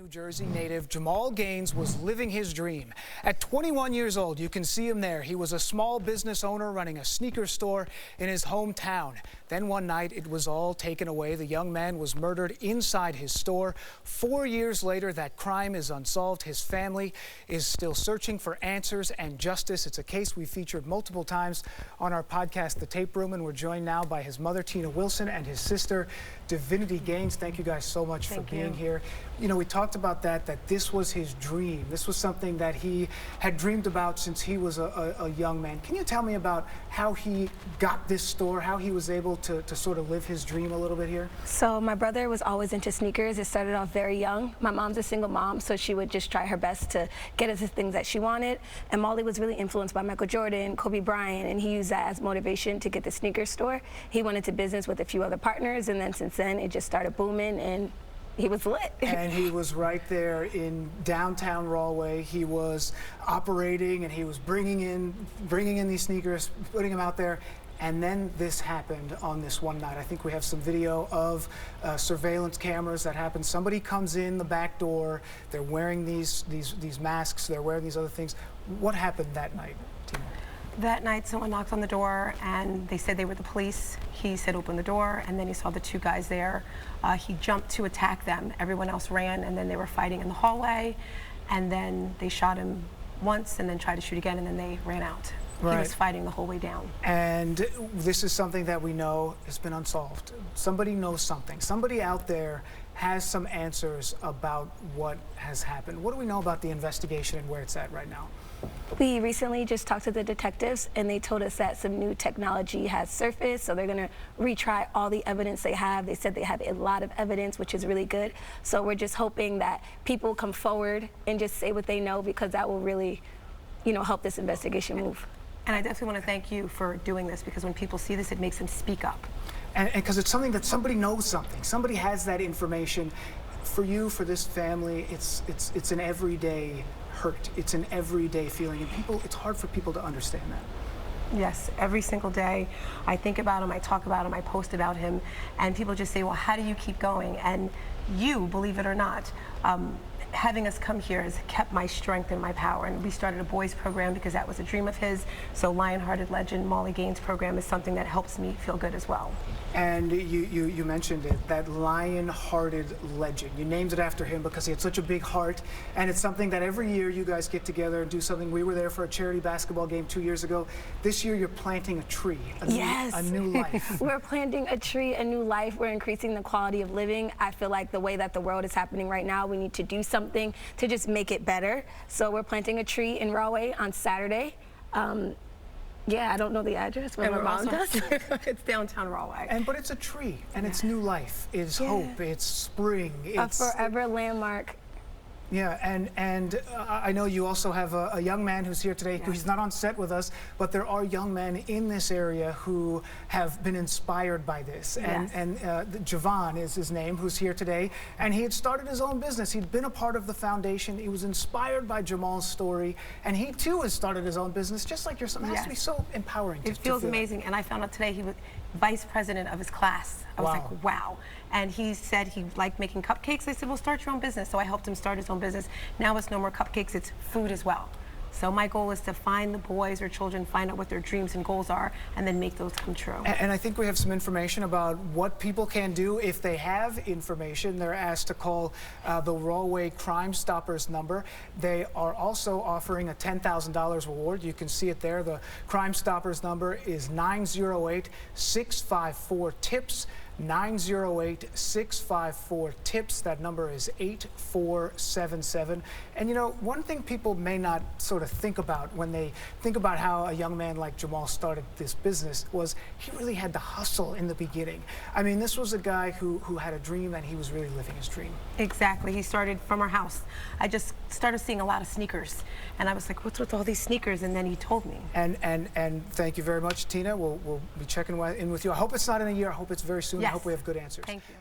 New Jersey native Jamal Gaines was living his dream. At 21 years old, you can see him there. He was a small business owner running a sneaker store in his hometown. Then one night, it was all taken away. The young man was murdered inside his store. 4 years later, that crime is unsolved. His family is still searching for answers and justice. It's a case we featured multiple times on our podcast, The Tape Room, and we're joined now by his mother, Tina Wilson, and his sister, Divinity Gaines. Thank you guys so much for being here. You know, we talked about that this was his dream. This was something that he had dreamed about since he was a young man. Can you tell me about how he got this store, how he was able to sort of live his dream a little bit here? So my brother was always into sneakers. It started off very young. My mom's a single mom, so she would just try her best to get us the things that she wanted. And Molly was really influenced by Michael Jordan, Kobe Bryant, and he used that as motivation to get the sneaker store. He went into business with a few other partners, and then since then it just started booming, and he was lit. And he was right there in downtown Rahway. He was operating, and he was bringing in these sneakers, putting them out there. And then this happened on this one night. I think we have some video of surveillance cameras that happened. Somebody comes in the back door. They're wearing these masks. They're wearing these other things. What happened that night, Tina? That night, someone knocked on the door, and they said they were the police. He said, open the door, and then he saw the two guys there. He jumped to attack them. Everyone else ran, and then they were fighting in the hallway, and then they shot him once, and then tried to shoot again, and then they ran out. Right. He was fighting the whole way down. And this is something that we know has been unsolved. Somebody knows something. Somebody out there has some answers about what has happened. What do we know about the investigation and where it's at right now? We recently just talked to the detectives, and they told us that some new technology has surfaced, so they're going to retry all the evidence they have. They said they have a lot of evidence, which is really good. So we're just hoping that people come forward and just say what they know, because that will really, you know, help this investigation move. And I definitely want to thank you for doing this, because when people see this, it makes them speak up. And because it's something that somebody knows something. Somebody has that information. For you, for this family, it's an everyday hurt. It's an everyday feeling, and it's hard for people to understand that. Yes, every single day I think about him, I talk about him, I post about him, and people just say, well, how do you keep going? And you, believe it or not, having us come here has kept my strength and my power. And we started a boys program because that was a dream of his. So Lion-Hearted legend Molly Gaines program is something that helps me feel good as well. And you mentioned it, that Lion-Hearted legend. You named it after him because he had such a big heart. And it's something that every year you guys get together and do something. We were there for a charity basketball game 2 years ago. This year you're planting a tree, a new life. We're planting a tree, a new life. We're increasing the quality of living. I feel like the way that the world is happening right now, we need to do something to just make it better. So we're planting a tree in Rahway on Saturday. Yeah, I don't know the address, but my mom does. It's downtown Rahway. But it's a tree, and it's new life, it's hope, it's spring. It's a forever landmark. Yeah, and I know you also have a young man who's here today. He's not on set with us, but there are young men in this area who have been inspired by this. Yes. And Javon is his name, who's here today. And he had started his own business. He'd been a part of the foundation. He was inspired by Jamal's story. And he, too, has started his own business, just like your son. It has to be so empowering. It feels amazing. And I found out today he was vice president of his class. I was like, wow. And he said he liked making cupcakes. I said, well, start your own business. So I helped him start his own business. Now it's no more cupcakes, it's food as well. So my goal is to find the boys or children, find out what their dreams and goals are, and then make those come true. And I think we have some information about what people can do if they have information. They're asked to call the Rahway Crime Stoppers number. They are also offering a $10,000 reward. You can see it there. The Crime Stoppers number is 908-654-TIPS. 908-654-TIPS. That number is 8477. And you know, one thing people may not sort of think about when they think about how a young man like Jamal started this business was he really had to hustle in the beginning. I mean, this was a guy who had a dream, and he was really living his dream. Exactly. He started from our house. I just started seeing a lot of sneakers, and I was like, what's with all these sneakers? And then he told me. And thank you very much, Tina. We'll be checking in with you. I hope it's not in a year. I hope it's very soon. Yes. I hope we have good answers. Thank you.